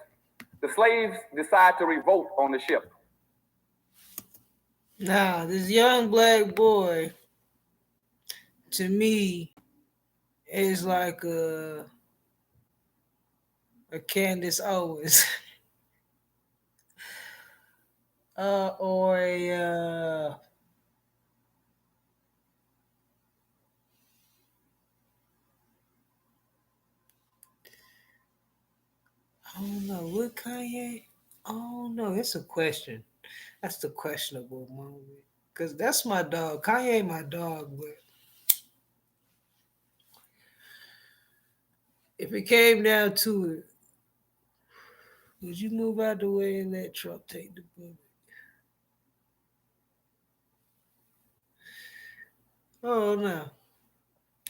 S2: The slaves decide to revolt on the ship.
S1: Now, this young black boy, to me, is like a Candace Owens. Or a I don't know, what Kanye? I don't know. It's a question. That's the questionable moment. Because that's my dog. Kanye my dog, but if it came down to it, would you move out the way and let Trump take the bullet? Oh no.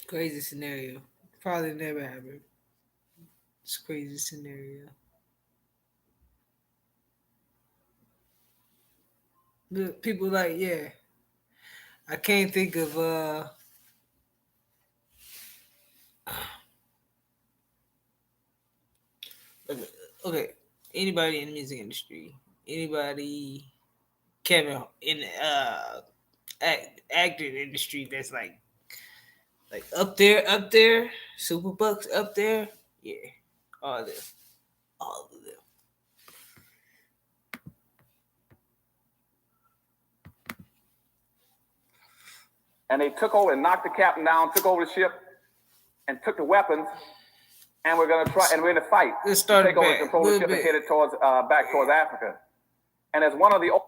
S1: Crazy scenario. Probably never happen. It's a crazy scenario. But people like, yeah. I can't think of okay. Anybody in the music industry, anybody Kevin in acting industry that's like up there, Superbucks up there, yeah, all of them.
S2: And they took over and knocked the captain down, took over the ship, and took the weapons, and we're going to fight.
S1: Let's start
S2: take over, control the ship, and headed back towards Africa. And as one of the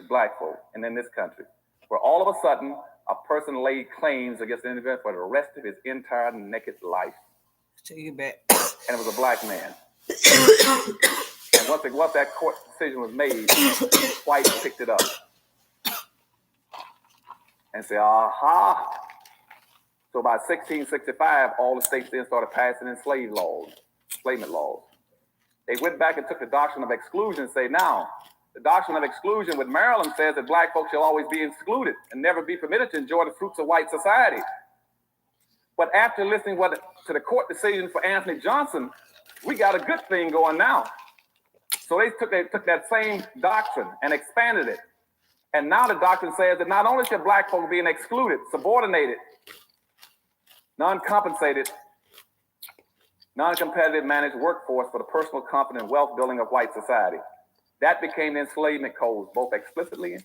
S2: black folk, and in this country, where all of a sudden a person laid claims against the individual for the rest of his entire naked life.
S1: Take it back.
S2: And it was a black man. And once that court decision was made, whites picked it up and say, aha. So by 1665, all the states then started passing enslavement laws. They went back and took the doctrine of exclusion and say, now, the doctrine of exclusion with Maryland says that black folks shall always be excluded and never be permitted to enjoy the fruits of white society. But after listening to the court decision for Anthony Johnson, we got a good thing going now. So they took that same doctrine and expanded it. And now the doctrine says that not only should black folk be excluded, subordinated, non-compensated, non-competitive managed workforce for the personal confidence and wealth building of white society. That became the enslavement codes, both explicitly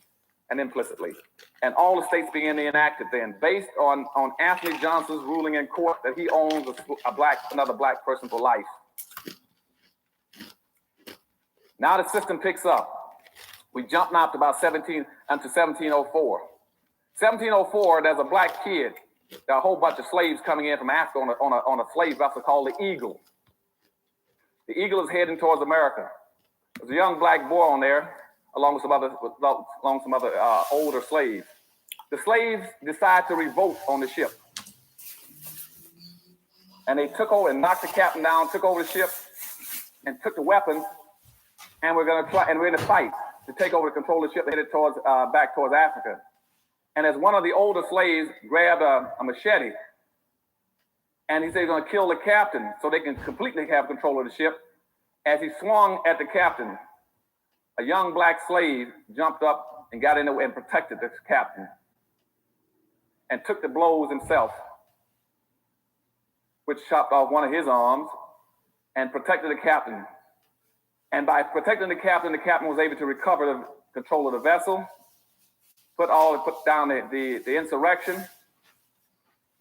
S2: and implicitly. And all the states began to enact it then, based on Anthony Johnson's ruling in court that he owns another black person for life. Now the system picks up. We jump now to about 1704. 1704, there's a black kid. There are a whole bunch of slaves coming in from Africa on a slave vessel called the Eagle. The Eagle is heading towards America. There's a young black boy on there, along with some other older slaves. The slaves decide to revolt on the ship. And they took over and knocked the captain down, took over the ship, and took the weapons, and we're going to fight to take over the control of the ship and headed back towards Africa. And as one of the older slaves grabbed a machete, and he said he's going to kill the captain so they can completely have control of the ship, As he swung at the captain, a young black slave jumped up and got in the way and protected the captain and took the blows himself, which chopped off one of his arms and protected the captain. And by protecting the captain was able to recover the control of the vessel, put down the insurrection,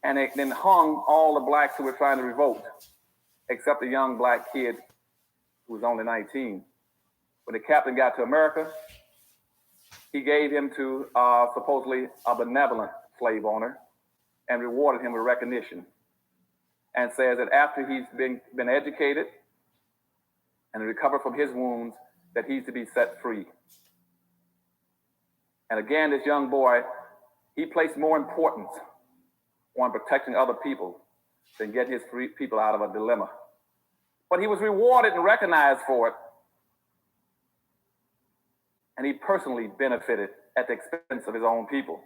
S2: and it then hung all the blacks who were trying to revolt, except a young black kid who was only 19. When the captain got to America, he gave him to supposedly a benevolent slave owner and rewarded him with recognition, and says that after he's been educated and recovered from his wounds, that he's to be set free. And again, this young boy, he placed more importance on protecting other people than getting his free people out of a dilemma. But he was rewarded and recognized for it. And he personally benefited at the expense of his own people.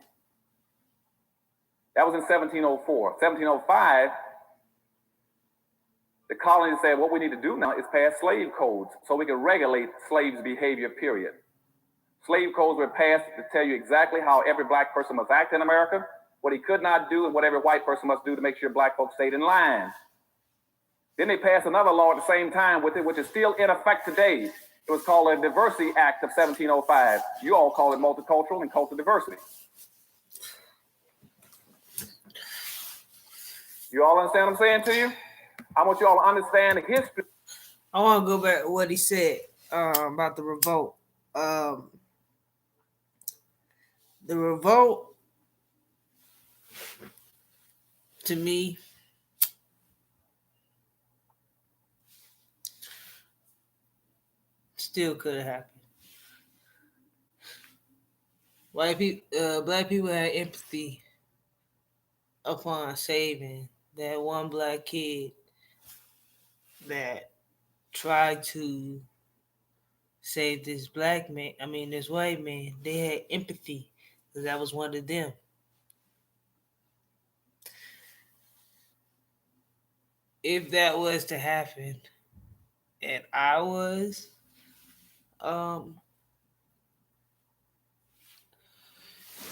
S2: That was in 1704. 1705, the colony said, what we need to do now is pass slave codes so we can regulate slaves' behavior, period. Slave codes were passed to tell you exactly how every black person must act in America, what he could not do, and what every white person must do to make sure black folks stayed in line. Then they passed another law at the same time with it, which is still in effect today. It was called the Diversity Act of 1705. You all call it multicultural and cultural diversity. You all understand what I'm saying to you? I want you all to understand the history.
S1: I want to go back to what he said about the revolt. The revolt, to me, still could have happened. Black people had empathy upon saving that one black kid that tried to save this white man. They had empathy because that was one of them. If that was to happen, and I was,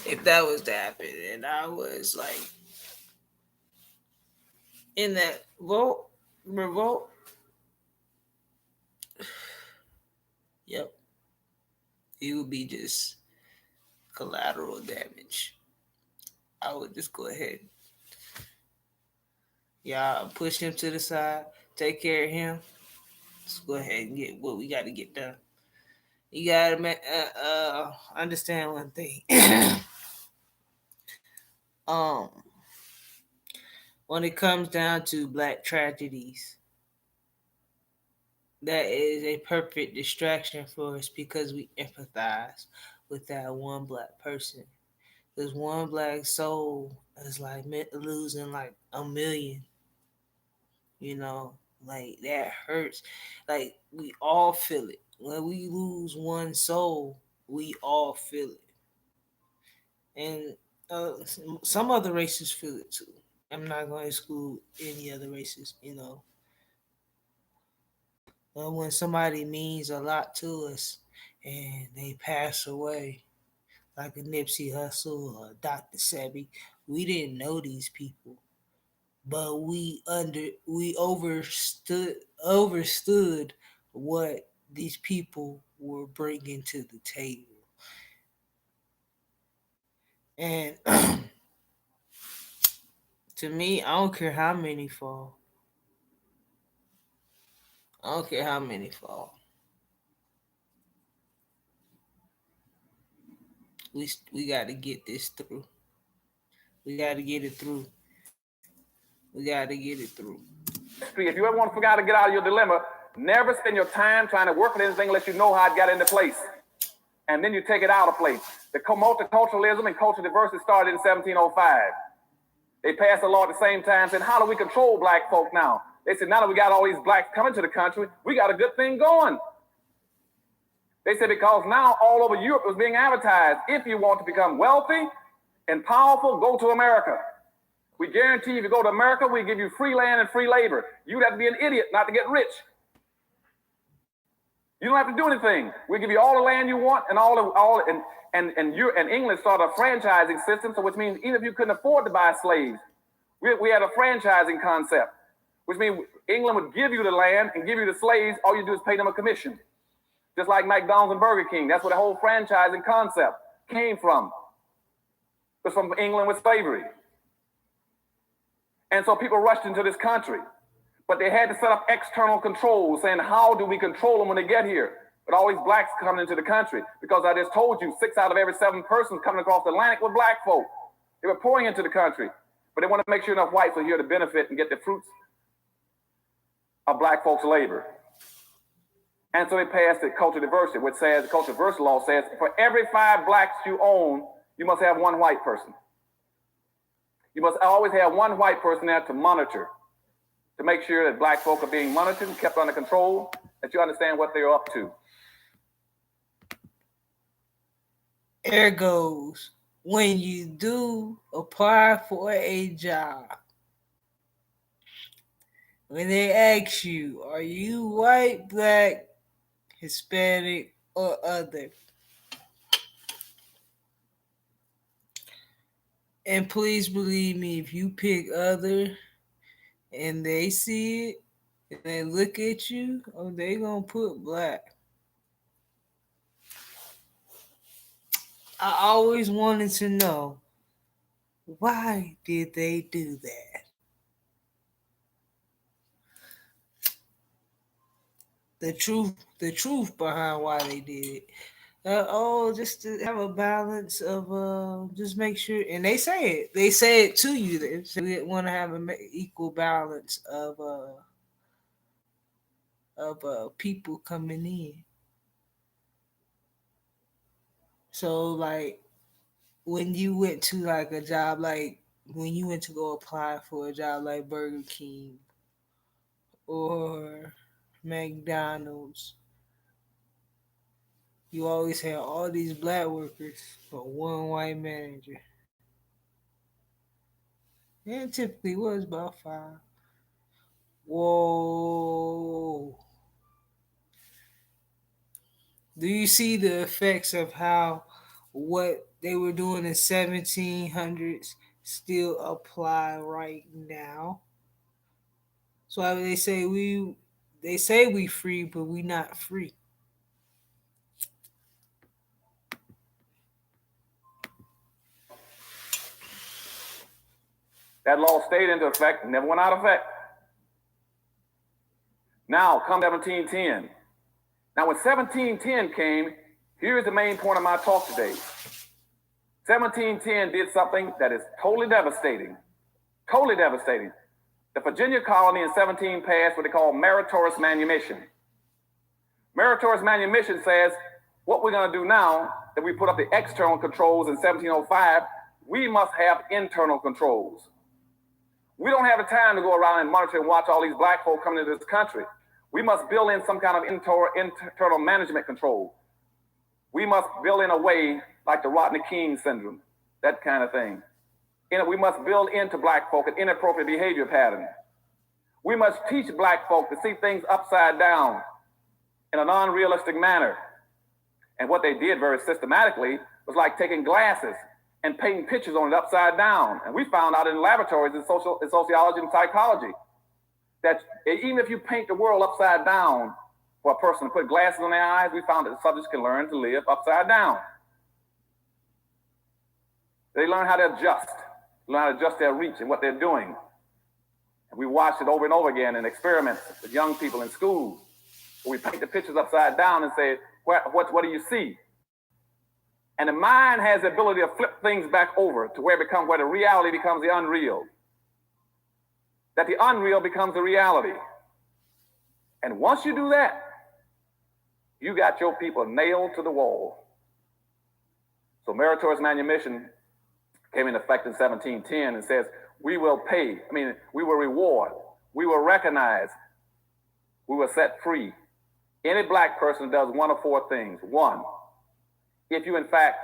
S1: if that was to happen, and I was like in that revolt, yep, it would be just collateral damage. I would just go ahead. Y'all push him to the side, take care of him. Let's go ahead and get what we got to get done. You got to understand one thing. When it comes down to black tragedies, that is a perfect distraction for us because we empathize with that one black person. This one black soul is like losing like 1 million. You know, like that hurts. Like we all feel it. When we lose one soul, we all feel it. And some other races feel it too. I'm not going to exclude any other races, you know. But when somebody means a lot to us and they pass away, like a Nipsey Hussle or Dr. Sebi, we didn't know these people, but we overstood what these people were bringing to the table. And to me, I don't care how many fall. I don't care how many fall. We got to get this through. We got to get it through. We got to get it through.
S2: If you ever want to figure out how to get out of your dilemma, never spend your time trying to work on anything unless you know how it got into place. And then you take it out of place. The multiculturalism and cultural diversity started in 1705. They passed a law at the same time saying, how do we control black folk now? They said, now that we got all these blacks coming to the country, we got a good thing going. They said, because now all over Europe was being advertised, if you want to become wealthy and powerful, go to America. We guarantee if you go to America, we give you free land and free labor. You'd have to be an idiot not to get rich. You don't have to do anything. We'll give you all the land you want and and England started a franchising system, so which means even if you couldn't afford to buy slaves, we had a franchising concept, which means England would give you the land and give you the slaves. All you do is pay them a commission, just like McDonald's and Burger King. That's where the whole franchising concept came from. It was from England with slavery. And so people rushed into this country, but they had to set up external controls saying, how do we control them when they get here? But always blacks coming into the country, because I just told you 6 out of every 7 persons coming across the Atlantic were black folk. They were pouring into the country, but they want to make sure enough whites are here to benefit and get the fruits of black folks' labor. And so they passed the cultural diversity, which says, the cultural diversity law says, for every 5 blacks you own, you must have 1 white person. You must always have 1 white person there to monitor, to make sure that black folk are being monitored and kept under control, that you understand what they're up to.
S1: There goes, when you do apply for a job, when they ask you, are you white, black, Hispanic, or other? And please believe me, if you pick other and they see it and they look at you, oh, they gonna put black. I always wanted to know, why did they do that? The truth behind why they did it. Just to have a balance of just make sure, and they say it to you. They say we want to have an equal balance of people coming in. So like when you went to like a job, like when you went to go apply for a job like Burger King or McDonald's, you always had all these black workers but 1 white manager. And it typically was about 5. Whoa. Do you see the effects of how what they were doing in 1700s still apply right now? So they say we free, but we not free.
S2: That law stayed into effect and never went out of effect. Now, come 1710. Now, when 1710 came, here's the main point of my talk today. 1710 did something that is totally devastating. Totally devastating. The Virginia colony in 17 passed what they call meritorious manumission. Meritorious manumission says, what we're going to do now that we put up the external controls in 1705, we must have internal controls. We don't have the time to go around and monitor and watch all these black folk coming into this country. We must build in some kind of internal management control. We must build in a way like the Rodney King syndrome, that kind of thing. We must build into black folk an inappropriate behavior pattern. We must teach black folk to see things upside down in a non-realistic manner. And what they did very systematically was like taking glasses and painting pictures on it upside down. And we found out in laboratories in sociology and psychology that even if you paint the world upside down for a person to put glasses on their eyes, we found that the subjects can learn to live upside down. They learn how to adjust, learn how to adjust their reach and what they're doing. And we watched it over and over again in experiments with young people in schools, where we paint the pictures upside down and say, what do you see? And the mind has the ability to flip things back over to where the reality becomes the unreal. That the unreal becomes the reality. And once you do that, you got your people nailed to the wall. So meritorious manumission came into effect in 1710 and says, we will reward, we will recognize, we will set free any black person does one of 4 things. 1, if you in fact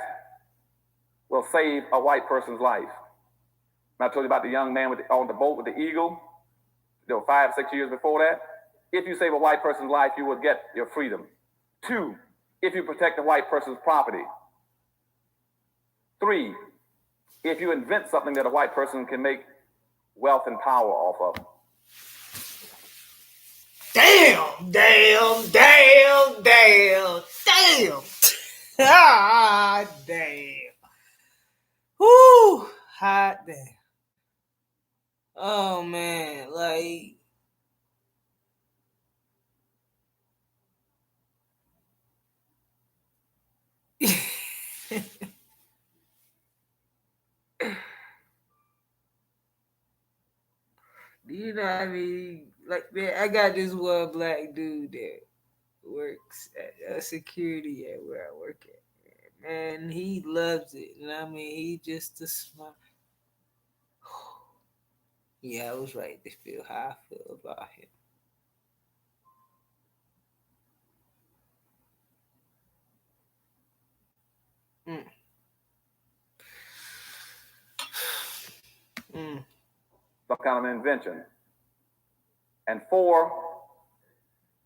S2: will save a white person's life. I told you about the young man on the boat with the eagle. There were 5, 6 years before that. If you save a white person's life, you will get your freedom. 2, if you protect a white person's property. 3, if you invent something that a white person can make wealth and power off of.
S1: Damn. Ah, damn. Whoo, hot damn. Oh man, like you know what I mean? Like, man, I got this one black dude that works at security at where I work at. Man, he loves it. And I mean, he just a smart. Yeah, I was right to feel how I feel about him. Mm. Mm.
S2: Some kind of invention. And 4,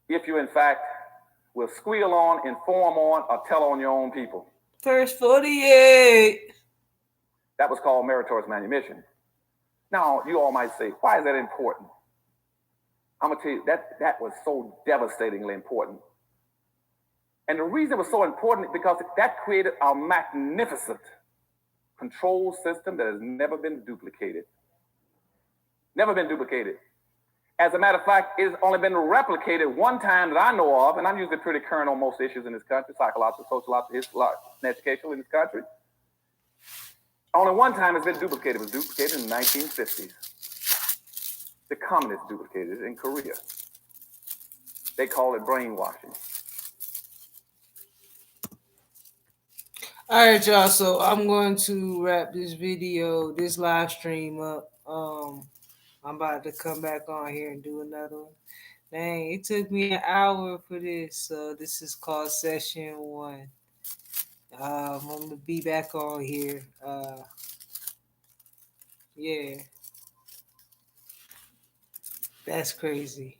S2: if you in fact will squeal on, inform on, or tell on your own people.
S1: First 48.
S2: That was called meritorious manumission. Now, you all might say, why is that important? I'm going to tell you, that was so devastatingly important. And the reason it was so important is because that created a magnificent control system that has never been duplicated. Never been duplicated. As a matter of fact, it has only been replicated one time that I know of, and I'm usually pretty current on most issues in this country, psychological, sociological, historical, and educational in this country. Only one time it's been duplicated. It was duplicated in the 1950s. The communists duplicated it in Korea. They call it brainwashing.
S1: All right, y'all. So I'm going to wrap this live stream up. I'm about to come back on here and do another one. Dang, it took me an hour for this. So this is called session 1. I'm gonna be back on here. Yeah, that's crazy.